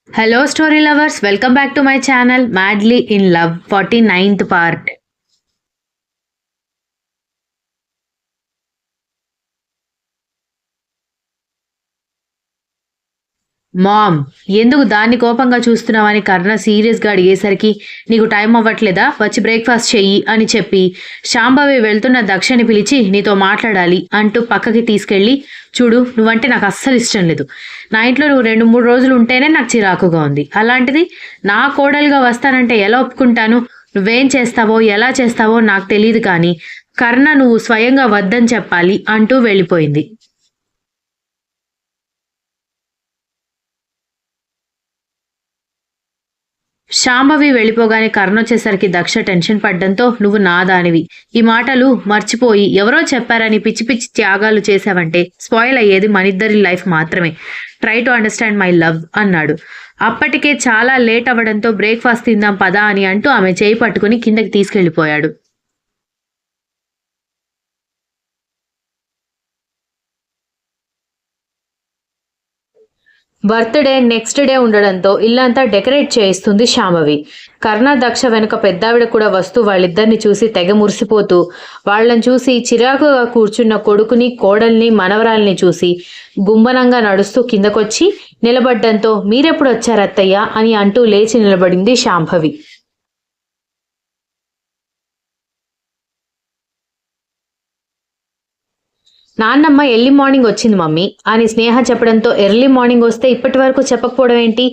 Hello, story lovers. Welcome back to my channel, Madly in Love, 49th part. Mom, ఎందుకు దాన్ని కోపంగా చూస్తున్నావని కర్ణ సీరియస్గా అడిగేసరికి నీకు టైం అవ్వట్లేదా, వచ్చి బ్రేక్ఫాస్ట్ చెయ్యి అని చెప్పి శాంభవి వెళ్తున్న దక్షని పిలిచి నీతో మాట్లాడాలి అంటూ పక్కకి తీసుకెళ్ళి, చూడు నువ్వంటే నాకు అస్సలు ఇష్టం లేదు. నా ఇంట్లో నువ్వు 2-3 రోజులు ఉంటేనే నాకు చిరాకుగా ఉంది. అలాంటిది నా కోడలుగా వస్తానంటే ఎలా ఒప్పుకుంటాను? నువ్వేం చేస్తావో ఎలా చేస్తావో నాకు తెలియదు, కానీ కర్ణ నువ్వు స్వయంగా వద్దని చెప్పాలి అంటూ వెళ్ళిపోయింది. శాంభవి వెళ్ళిపోగానే కర్ణొచ్చేసరికి దక్ష టెన్షన్ పడ్డంతో నువ్వు నా దానివి, ఈ మాటలు మర్చిపోయి ఎవరో చెప్పారని పిచ్చి పిచ్చి త్యాగాలు చేశావంటే స్పాయిల్ అయ్యేది మనిద్దరి లైఫ్ మాత్రమే. Try to understand my love అన్నాడు. అప్పటికే చాలా లేట్ అవ్వడంతో బ్రేక్ఫాస్ట్ తిందాం పదా అని అంటూ ఆమె చేయి పట్టుకుని కిందకి తీసుకెళ్లిపోయాడు. బర్త్‌డే నెక్స్ట్ డే ఉండడంతో ఇల్లంతా డెకరేట్ చేయిస్తుంది శాంభవి. కర్ణ, దక్ష వెనుక పెద్దావిడ కూడా వస్తూ వాళ్ళిద్దరిని చూసి తెగ మురిసిపోతూ, వాళ్ళని చూసి చిరాకుగా కూర్చున్న కొడుకుని, కోడల్ని, మనవరాల్ని చూసి గుంబనంగా నడుస్తూ కిందకొచ్చి నిలబడ్డంతో మీరెప్పుడొచ్చారత్తయ్య అని అంటూ లేచి నిలబడింది శాంభవి. నాన్నమ్మ ఎర్లీ మార్నింగ్ వచ్చింది మమ్మీ అని స్నేహ చెప్పడంతో ఎర్లీ మార్నింగ్ వస్తే ఇప్పటి వరకు చెప్పకపోవడం ఏంటి?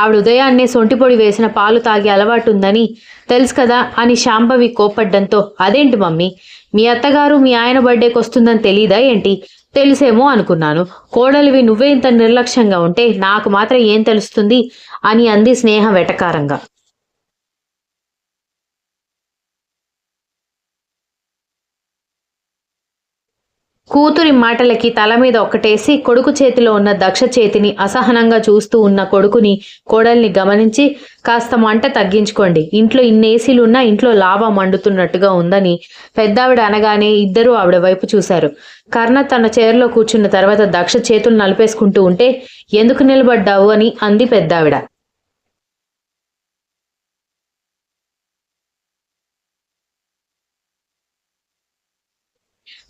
ఆవిడ ఉదయాన్నే సొంటిపొడి వేసిన పాలు తాగే అలవాటు ఉందని తెలుసు కదా అని శాంభవి కోప్పడ్డంతో, అదేంటి మమ్మీ, మీ అత్తగారు మీ ఆయన బర్త్డేకి వస్తుందని తెలీదా ఏంటి? తెలిసేమో అనుకున్నాను. కోడలివి నువ్వే ఇంత నిర్లక్ష్యంగా ఉంటే నాకు మాత్రం ఏం తెలుస్తుంది అని అంది స్నేహ వెటకారంగా. కూతురి మాటలకి తల మీద ఒక్కటేసి కొడుకు చేతిలో ఉన్న దక్ష చేతిని అసహనంగా చూస్తూ ఉన్న కొడుకుని, కోడల్ని గమనించి కాస్త మంట తగ్గించుకోండి, ఇంట్లో ఇన్ని ఏసీలున్నా ఇంట్లో లావా మండుతున్నట్టుగా ఉందని పెద్దావిడ అనగానే ఇద్దరూ ఆవిడ వైపు చూశారు. కర్ణ తన చైర్లో కూర్చున్న తర్వాత దక్ష చేతులు నలిపేసుకుంటూ ఉంటే, ఎందుకు నిలబడ్డావు అని అంది పెద్దావిడ.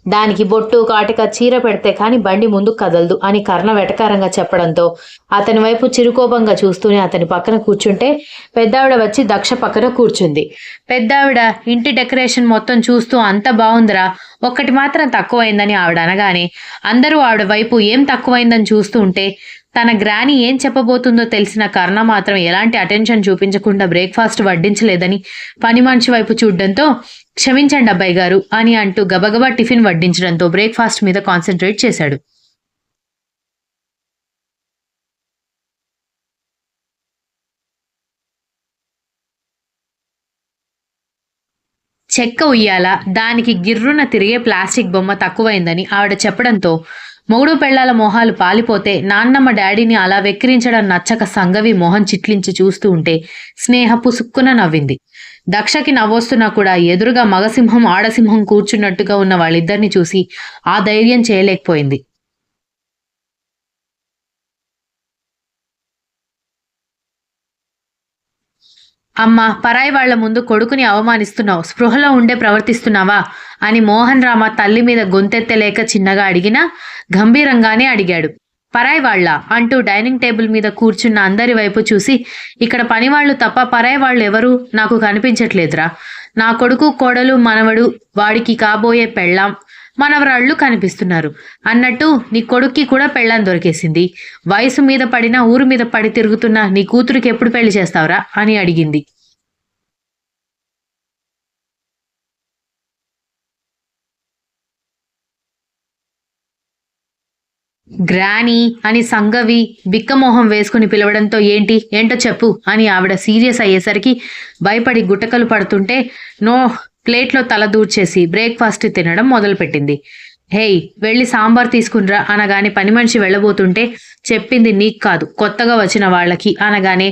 దానికి బొట్టు కాటిక చీర పెడితే కాని బండి ముందుకు కదలదు అని కర్ణ వెటకారంగా చెప్పడంతో అతని వైపు చిరుకోపంగా చూస్తూనే అతని పక్కన కూర్చుంటే పెద్దావిడ వచ్చి దక్ష పక్కన కూర్చుంది. పెద్దావిడ ఇంటి డెకరేషన్ మొత్తం చూస్తూ అంత బాగుందిరా, ఒక్కటి మాత్రం తక్కువైందని ఆవిడ అనగానే అందరూ ఆవిడ వైపు ఏం తక్కువైందని చూస్తూ ఉంటే తన గ్రాని ఏం చెప్పబోతుందో తెలిసిన కర్ణ మాత్రం ఎలాంటి అటెన్షన్ చూపించకుండా బ్రేక్ఫాస్ట్ వడ్డించలేదని పని మనిషి వైపు చూడడంతో, క్షమించండి అబ్బాయి గారు అని అంటూ గబగబా టిఫిన్ వడ్డించడంతో బ్రేక్ఫాస్ట్ మీద కాన్సన్ట్రేట్ చేశాడు. చెక్క ఉయ్యాల, దానికి గిర్రున తిరిగే ప్లాస్టిక్ బొమ్మ తక్కువైందని ఆవిడ చెప్పడంతో మొగుడు పెళ్లాల మొహాలు పాలిపోతే నాన్నమ్మ డాడీని అలా వెక్కిరించడం నచ్చక సంగవి మొహం చిట్లించి చూస్తూ ఉంటే స్నేహ పుసుక్కున నవ్వింది. దక్షకి నవ్వొస్తున్నా కూడా ఎదురుగా మగసింహం ఆడసింహం కూర్చున్నట్టుగా ఉన్న వాళ్ళిద్దరిని చూసి ఆ ధైర్యం చేయలేకపోయింది. అమ్మా, పరాయి వాళ్ల ముందు కొడుకుని అవమానిస్తున్నావు, స్పృహలో ఉండే ప్రవర్తిస్తున్నావా అని మోహన్ రామ తల్లి మీద గొంతెత్తలేక చిన్నగా అడిగినా గంభీరంగానే అడిగాడు. పరాయి వాళ్ళ అంటూ డైనింగ్ టేబుల్ మీద కూర్చున్న అందరి వైపు చూసి, ఇక్కడ పనివాళ్లు తప్ప పరాయి వాళ్ళు ఎవరు నాకు కనిపించట్లేదురా. నా కొడుకు, కోడలు, మనవడు, వాడికి కాబోయే పెళ్ళాం, మనవరాళ్ళు కనిపిస్తున్నారు అన్నట్టు నీ కొడుక్కి కూడా పెళ్ళాం దొరికేసింది. వయసు మీద పడినా ఊరు మీద పడి తిరుగుతున్న నీ కూతురికి ఎప్పుడు పెళ్లి చేస్తావురా అని అడిగింది. గ్రానీ అని సంగవి బిక్కమోహం వేసుకుని పిలవడంతో ఏంటో చెప్పు అని ఆవిడ సీరియస్ అయ్యేసరికి భయపడి గుటకలు పడుతుంటే నో ప్లేట్లో తల దూర్చేసి బ్రేక్ఫాస్ట్ తినడం మొదలుపెట్టింది. హేయ్, వెళ్ళి సాంబార్ తీసుకునిరా అనగానే పని మనిషి వెళ్ళబోతుంటే చెప్పింది నీకు కాదు కొత్తగా వచ్చిన వాళ్ళకి అనగానే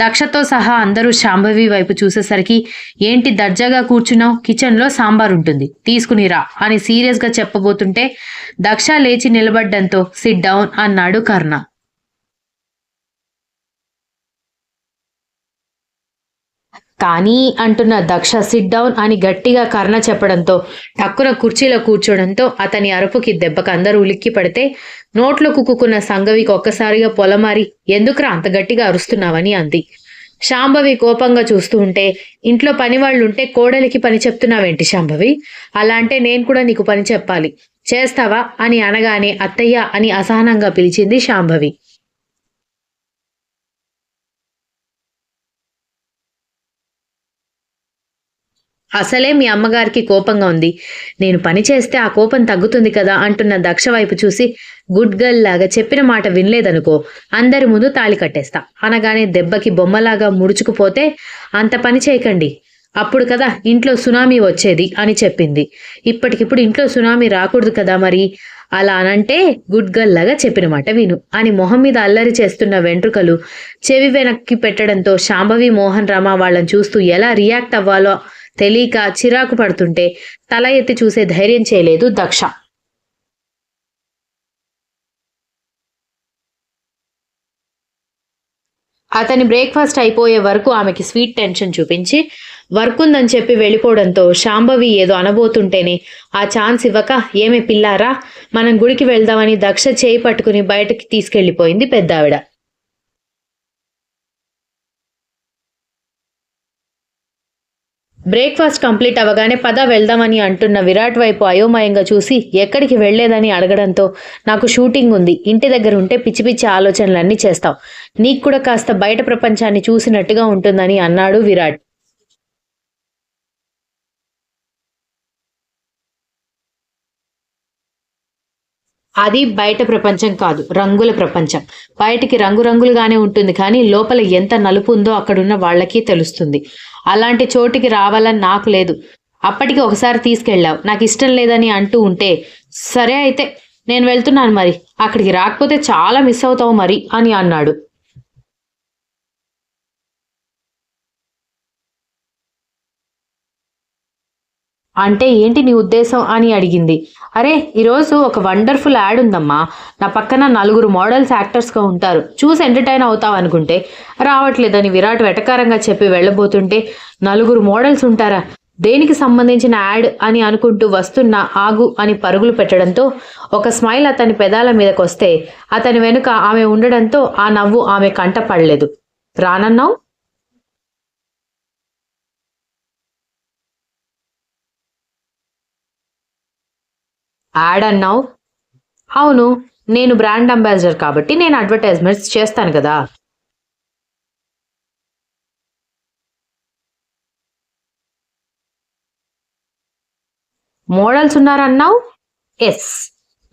దక్షతో సహా అందరూ శాంభవి వైపు చూసేసరికి ఏంటి దర్జాగా కూర్చున్నావు, కిచెన్లో సాంబార్ ఉంటుంది తీసుకునిరా అని సీరియస్గా చెప్పబోతుంటే దక్ష లేచి నిలబడ్డంతో సిట్ డౌన్ అన్నాడు కర్ణ. కానీ అంటున్న దక్ష సిట్ డౌన్ అని గట్టిగా కర్ణ చెప్పడంతో టక్కున కుర్చీలో కూర్చోడంతో అతని అరుపుకి దెబ్బకు అందరూ ఉలిక్కి పడితే నోట్లో కుక్కున్న సంగవికి ఒక్కసారిగా పొలమారి ఎందుకురా అంత గట్టిగా అరుస్తున్నావని అంది. శాంభవి కోపంగా చూస్తూ ఉంటే ఇంట్లో పని వాళ్ళుంటే కోడలికి పని చెప్తున్నావేంటి శాంభవి? అలా అంటే నేను కూడా నీకు పని చెప్పాలి, చేస్తావా అని అనగానే అత్తయ్య అని అసహనంగా పిలిచింది శాంభవి. అసలే మీ అమ్మగారికి కోపంగా ఉంది, నేను పని చేస్తే ఆ కోపం తగ్గుతుంది కదా అంటున్న దక్ష వైపు చూసి గుడ్ గర్ల్ లాగా చెప్పిన మాట వినలేదనుకో అందరి ముందు తాళి కట్టేస్తా అనగానే దెబ్బకి బొమ్మలాగా ముడుచుకుపోతే అంత పని చేయకండి, అప్పుడు కదా ఇంట్లో సునామీ వచ్చేది అని చెప్పింది. ఇప్పటికిప్పుడు ఇంట్లో సునామీ రాకూడదు కదా మరి, అలా అనంటే గుడ్ గర్ల్ లాగా చెప్పిన మాట విను అని మొహం మీద అల్లరి చేస్తున్న వెంట్రుకలు చెవి వెనక్కి పెట్టడంతో శాంభవి మోహన్ రమ వాళ్ళని చూస్తూ ఎలా రియాక్ట్ అవ్వాలో తెలియక చిరాకు పడుతుంటే తల ఎత్తి చూసే ధైర్యం చేయలేదు దక్ష. అతని బ్రేక్ఫాస్ట్ అయిపోయే వరకు ఆమెకి స్వీట్ టెన్షన్ చూపించి వర్క్ ఉందని చెప్పి వెళ్ళిపోవడంతో శాంభవి ఏదో అనబోతుంటేనే ఆ ఛాన్స్ ఇవ్వక ఏమే పిల్లారా మనం గుడికి వెళ్దామని దక్ష చేయి పట్టుకుని బయటకి తీసుకెళ్లిపోయింది పెద్దావిడ. బ్రేక్ఫాస్ట్ కంప్లీట్ అవగానే పద వెళ్దామని అంటున్న విరాట్ వైపు అయోమయంగా చూసి ఎక్కడికి వెళ్లేదని అడగడంతో నాకు షూటింగ్ ఉంది, ఇంటి దగ్గర ఉంటే పిచ్చి పిచ్చి ఆలోచనలన్నీ చేస్తావు, నీకు కూడా కాస్త బయట ప్రపంచాన్ని చూసినట్టుగా ఉంటుందని అన్నాడు విరాట్. అది బయట ప్రపంచం కాదు, రంగుల ప్రపంచం. బయటికి రంగురంగులుగానే ఉంటుంది కానీ లోపల ఎంత నలుపు ఉందో అక్కడున్న వాళ్ళకి తెలుస్తుంది. అలాంటి చోటికి రావాలని నాకు లేదు. అప్పటికి ఒకసారి తీసుకెళ్ళావు, నాకు ఇష్టం లేదని అంటూ ఉంటే సరే అయితే నేను వెళ్తున్నాను మరి, అక్కడికి రాకపోతే చాలా మిస్ అవుతావు మరి అని అన్నాడు. అంటే ఏంటి నీ ఉద్దేశం అని అడిగింది. అరే ఈరోజు ఒక వండర్ఫుల్ యాడ్ ఉందమ్మా, నా పక్కన 4 మోడల్స్ యాక్టర్స్గా ఉంటారు, చూసి ఎంటర్టైన్ అవుతావు అనుకుంటే రావట్లేదని విరాట్ వెటకారంగా చెప్పి వెళ్ళబోతుంటే 4 మోడల్స్ ఉంటారా, దేనికి సంబంధించిన యాడ్ అని అనుకుంటూ వస్తున్న ఆగు అని పరుగులు పెట్టడంతో ఒక స్మైల్ అతని పెదాల మీదకొస్తే అతని వెనుక ఆమె ఉండడంతో ఆ నవ్వు ఆమె కంట పడలేదు. రానన్నావు? యాడ్ అన్నావు? అవును, నేను బ్రాండ్ అంబాసిడర్ కాబట్టి నేను అడ్వర్టైజ్మెంట్స్ చేస్తాను కదా. మోడల్స్ ఉన్నారన్నావు? ఎస్,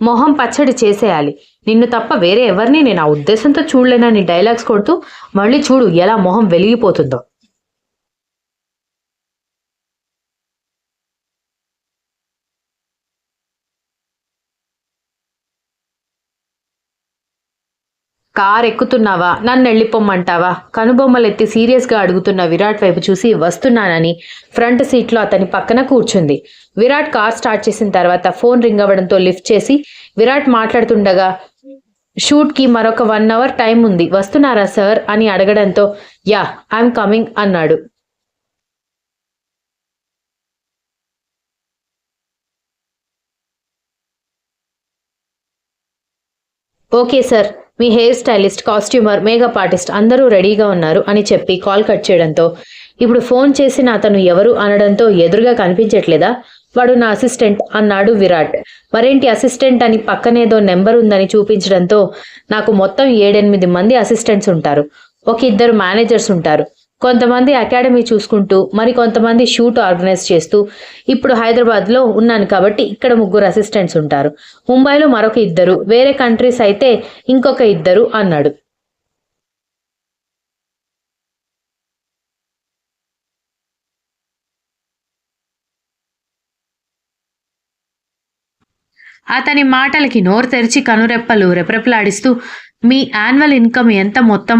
మొహం పచ్చడి చేసేయాలి, నిన్ను తప్ప వేరే ఎవరిని నేను ఆ ఉద్దేశంతో చూడలేనని డైలాగ్స్ కొడుతూ మళ్ళీ చూడు ఎలా మొహం వెలిగిపోతుందో. కార్ ఎక్కుతున్నావా, నన్ను వెళ్ళిపోమ్మంటావా? కనుబొమ్మలెత్తి సీరియస్గా అడుగుతున్న విరాట్ వైపు చూసి వస్తున్నానని ఫ్రంట్ సీట్లో అతని పక్కన కూర్చుంది. విరాట్ కార్ స్టార్ట్ చేసిన తర్వాత ఫోన్ రింగ్ అవ్వడంతో లిఫ్ట్ చేసి విరాట్ మాట్లాడుతుండగా షూట్కి మరొక 1 అవర్ టైం ఉంది, వస్తున్నారా సార్ అని అడగడంతో యా ఐఎమ్ కమింగ్ అన్నాడు. ఓకే సార్, మీ hair stylist, costumer, makeup artist అందరూ రెడీగా ఉన్నారు అని చెప్పి కాల్ కట్ చేయడంతో ఇప్పుడు ఫోన్ చేసిన అతను ఎవరు అనడంతో ఎదురుగా కనిపించట్లేదా, వాడు నా అసిస్టెంట్ అన్నాడు విరాట్. మరేంటి అసిస్టెంట్ అని పక్కనేదో నెంబర్ ఉందని చూపించడంతో నాకు మొత్తం 7-8 మంది అసిస్టెంట్స్ ఉంటారు, ఒక 2 మేనేజర్స్ ఉంటారు, కొంతమంది అకాడమీ చూసుకుంటూ మరి కొంతమంది షూట్ ఆర్గనైజ్ చేస్తూ, ఇప్పుడు హైదరాబాద్లో ఉన్నాను కాబట్టి ఇక్కడ 3 అసిస్టెంట్స్ ఉంటారు, ముంబైలో మరొక 2, వేరే కంట్రీస్ అయితే ఇంకొక 2 అన్నాడు. అతని మాటలకి నోరు తెరిచి కనురెప్పలు రెపరెపలాడిస్తూ మీ యాన్యువల్ ఇన్కమ్ ఎంత మొత్తం?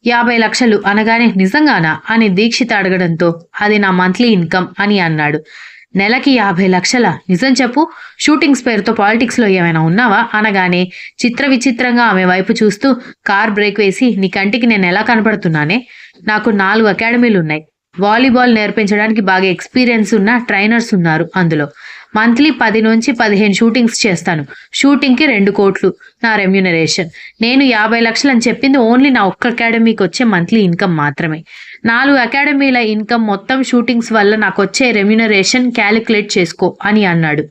50 లక్షలు అనగానే నిజంగానా అని దీక్షిత అడగడంతో అది నా మంత్లీ ఇన్కమ్ అని అన్నాడు. నెలకి 50 లక్షల? నిజం చెప్పు, షూటింగ్స్ పేరుతో పాలిటిక్స్లో ఏమైనా ఉన్నావా అనగానే చిత్ర విచిత్రంగా ఆమె వైపు చూస్తూ కార్ బ్రేక్ వేసి నీ కంటికి నేను ఎలా కనపడుతున్నానే, నాకు 4 అకాడమీలు ఉన్నాయి, వాలీబాల్ నేర్పించడానికి బాగా ఎక్స్పీరియన్స్ ఉన్న ట్రైనర్స్ ఉన్నారు అందులో. మంత్లీ 10 నుంచి 15 షూటింగ్స్ చేస్తాను. షూటింగ్‌కి 2 కోట్లు నా రెమ్యూనరేషన్. నేను 50 లక్షలు అని చెప్పింది ఓన్లీ నా ఒక్క అకాడమీకి వచ్చే మంత్లీ ఇన్కమ్ మాత్రమే. 4 అకాడమీల ఇన్కమ్ మొత్తం షూటింగ్స్ వల్ల నాకొచ్చే రెమ్యూనరేషన్ క్యాలిక్యులేట్ చేసుకో అని అన్నాడు.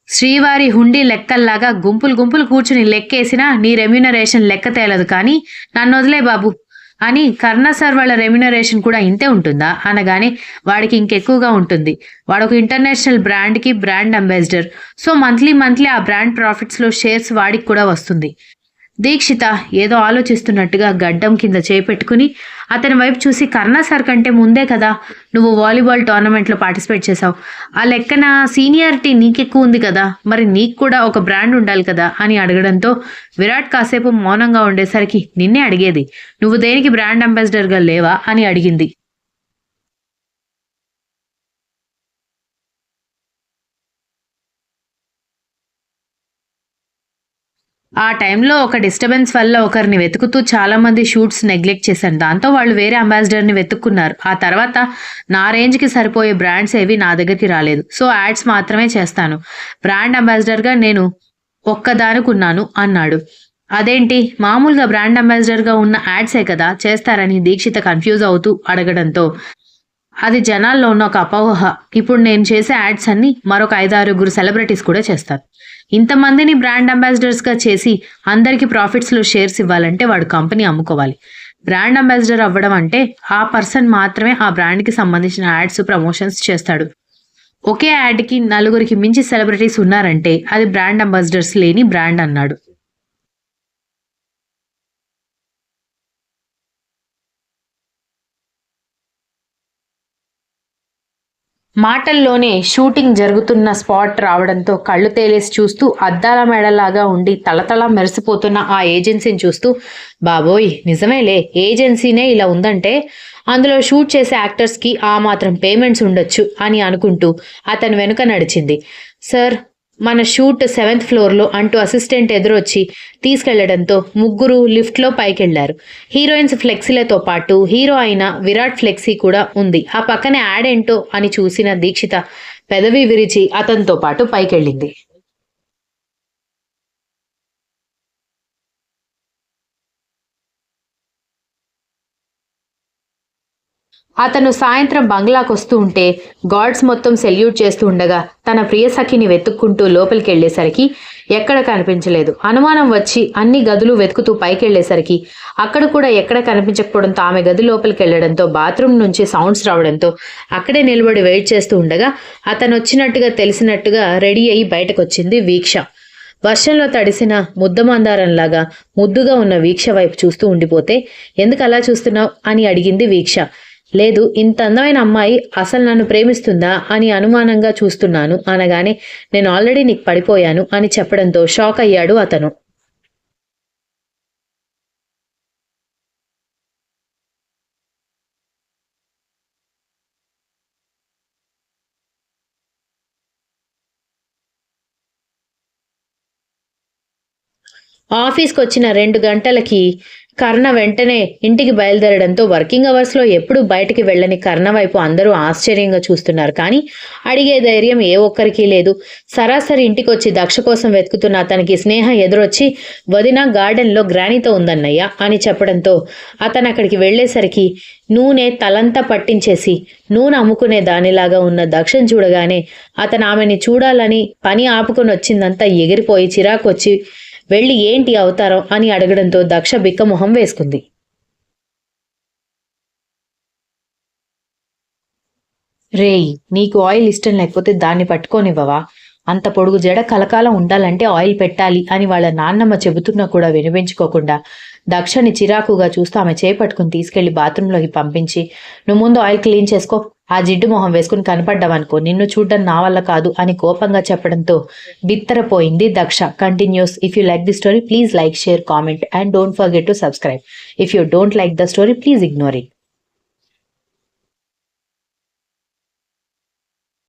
శ్రీవారి హుండీ లెక్కల్లాగా గుంపులు గుంపులు కూర్చుని లెక్కేసినా నీ రెమ్యూనరేషన్ లెక్క తేలదు కానీ నన్నొదిలే బాబు అని కర్ణ సార్ వాళ్ళ రెమ్యూనరేషన్ కూడా ఇంతే ఉంటుందా అనగానే వాడికి ఇంకెక్కువగా ఉంటుంది. వాడొక ఇంటర్నేషనల్ బ్రాండ్‌కి బ్రాండ్ అంబాసిడర్. సో మంత్లీ ఆ బ్రాండ్ ప్రాఫిట్స్‌లో షేర్స్ వాడికి కూడా వస్తుంది. దీక్షిత ఏదో ఆలోచిస్తున్నట్టుగా గడ్డం కింద చేపెట్టుకుని అతని వైపు చూసి కర్ణ సార్ కంటే ముందే కదా నువ్వు వాలీబాల్ టోర్నమెంట్లో పార్టిసిపేట్ చేశావు. ఆ లెక్కన సీనియారిటీ నీకెక్కువ ఉంది కదా, మరి నీకు కూడా ఒక బ్రాండ్ ఉండాలి కదా అని అడగడంతో విరాట్ కాసేపు మౌనంగా ఉండేసరికి నిన్నే అడిగేది, నువ్వు దేనికి బ్రాండ్ అంబాసిడర్గా లేవా అని అడిగింది. ఆ టైంలో ఒక డిస్టర్బెన్స్ వల్ల ఒకరిని వెతుకుతూ చాలామంది షూట్స్ నెగ్లెక్ట్ చేశాను. దాంతో వాళ్ళు వేరే అంబాసిడర్‌ని వెతుక్కున్నారు. ఆ తర్వాత నా రేంజ్‌కి సరిపోయే బ్రాండ్స్ ఏవి నా దగ్గరికి రాలేదు. సో యాడ్స్ మాత్రమే చేస్తాను. బ్రాండ్ అంబాసిడర్‌గా నేను ఒక్కదానికున్నాను అన్నాడు. అదేంటి మామూలుగా బ్రాండ్ అంబాసిడర్‌గా ఉన్న యాడ్సే కదా చేస్తారని దీక్షిత కన్‌ఫ్యూజ్ అవుతూ అడగడంతో అది జనాల్లో ఉన్న ఒక అపోహ. ఇప్పుడు నేను చేసే యాడ్స్ అన్నీ మరొక 5, 6 సెలబ్రిటీస్ కూడా చేస్తారు. ఇంతమందిని బ్రాండ్ అంబాసిడర్స్‌గా చేసి అందరికీ ప్రాఫిట్స్‌లో షేర్స్ ఇవ్వాలంటే వాడు కంపెనీ అమ్ముకోవాలి. బ్రాండ్ అంబాసిడర్ అవ్వడం అంటే ఆ పర్సన్ మాత్రమే ఆ బ్రాండ్‌కి సంబంధించిన యాడ్స్, ప్రమోషన్స్ చేస్తాడు. ఒకే యాడ్‌కి నలుగురికి మించి సెలబ్రిటీస్ ఉన్నారంటే అది బ్రాండ్ అంబాసిడర్స్ లేని బ్రాండ్ అన్నాడు. మాటల్లోనే షూటింగ్ జరుగుతున్న స్పాట్ రావడంతో కళ్ళు తేలేసి చూస్తూ అద్దాల మేడలాగా ఉండి తళతళ మెరిసిపోతున్న ఆ ఏజెన్సీని చూస్తూ బాబోయ్ నిజమేలే, ఏజెన్సీనే ఇలా ఉందంటే అందులో షూట్ చేసే యాక్టర్స్కి ఆ మాత్రం పేమెంట్స్ ఉండొచ్చు అని అనుకుంటూ అతని వెనుక నడిచింది. సార్ మన షూట్ 7th ఫ్లోర్లో అంటూ అసిస్టెంట్ ఎదురొచ్చి తీసుకెళ్లడంతో ముగ్గురు లిఫ్ట్లో పైకెళ్లారు. హీరోయిన్స్ ఫ్లెక్సీలతో పాటు హీరో అయిన విరాట్ ఫ్లెక్సీ కూడా ఉంది. ఆ పక్కనే యాడ్ ఏంటో అని చూసిన దీక్షిత పెదవి విరిచి అతనితో పాటు పైకెళ్ళింది. అతను సాయంత్రం బంగ్లాకొస్తూ ఉంటే గార్డ్స్ మొత్తం సెల్యూట్ చేస్తూ ఉండగా తన ప్రియ సఖిని వెతుక్కుంటూ లోపలికెళ్లేసరికి ఎక్కడ కనిపించలేదు. అనుమానం వచ్చి అన్ని గదులు వెతుకుతూ పైకెళ్లేసరికి అక్కడ కూడా ఎక్కడ కనిపించకపోవడంతో ఆమె గది లోపలికెళ్లడంతో బాత్రూమ్ నుంచి సౌండ్స్ రావడంతో అక్కడే నిలబడి వెయిట్ చేస్తూ ఉండగా అతను వచ్చినట్టుగా తెలిసినట్టుగా రెడీ అయ్యి బయటకొచ్చింది వీక్ష. వర్షంలో తడిసిన ముద్దమందారంలాగా ముద్దుగా ఉన్న వీక్ష వైపు చూస్తూ ఉండిపోతే ఎందుకు అలా చూస్తున్నావు అని అడిగింది వీక్ష. లేదు, ఇంత అందమైన అమ్మాయి అసలు నన్ను ప్రేమిస్తుందా అని అనుమానంగా చూస్తున్నాను అనగానే నేను ఆల్రెడీ నీకు పడిపోయాను అని చెప్పడంతో షాక్ అయ్యాడు అతను. ఆఫీస్కి వచ్చిన 2 గంటలకి కర్ణ వెంటనే ఇంటికి బయలుదేరడంతో వర్కింగ్ అవర్స్లో ఎప్పుడూ బయటికి వెళ్ళని కర్ణ వైపు అందరూ ఆశ్చర్యంగా చూస్తున్నారు. కానీ అడిగే ధైర్యం ఏ ఒక్కరికి లేదు. సరాసరి ఇంటికొచ్చి దక్ష కోసం వెతుకుతున్న అతనికి స్నేహ ఎదురొచ్చి వదిన గార్డెన్లో గ్రానీతో ఉందన్నయ్య అని చెప్పడంతో అతను అక్కడికి వెళ్ళేసరికి నూనె తలంతా పట్టించేసి నూనె అమ్ముకునే దానిలాగా ఉన్న దక్షను చూడగానే అతను ఆమెని చూడాలని పని ఆపుకొని వచ్చిందంతా ఎగిరిపోయి చిరాకొచ్చి వెళ్ళి ఏంటి అవతారం అని అడగడంతో దక్ష బిక్కమొహం వేసుకుంది. రేయ్, నీకు ఆయిల్ ఇష్టం లేకపోతే దాన్ని పట్టుకోనివ్వవా? అంత పొడుగు జడ కలకాలం ఉండాలంటే ఆయిల్ పెట్టాలి అని వాళ్ళ నాన్నమ్మ చెబుతున్నా కూడా వినిపించుకోకుండా దక్షని చిరాకుగా చూస్తూ ఆమె చేపట్టుకుని తీసుకెళ్లి బాత్రూంలోకి పంపించి నువ్వు ముందు ఆయిల్ క్లీన్ చేసుకో, ఆ జిడ్డు మొహం వేసుకుని కనపడ్డావనుకో నిన్ను చూడడం నా వల్ల కాదు అని కోపంగా చెప్పడంతో బిత్తరపోయింది Daksha. Continues. If you like the story please like, share, comment and don't forget to subscribe. If you don't like the story please ignore it.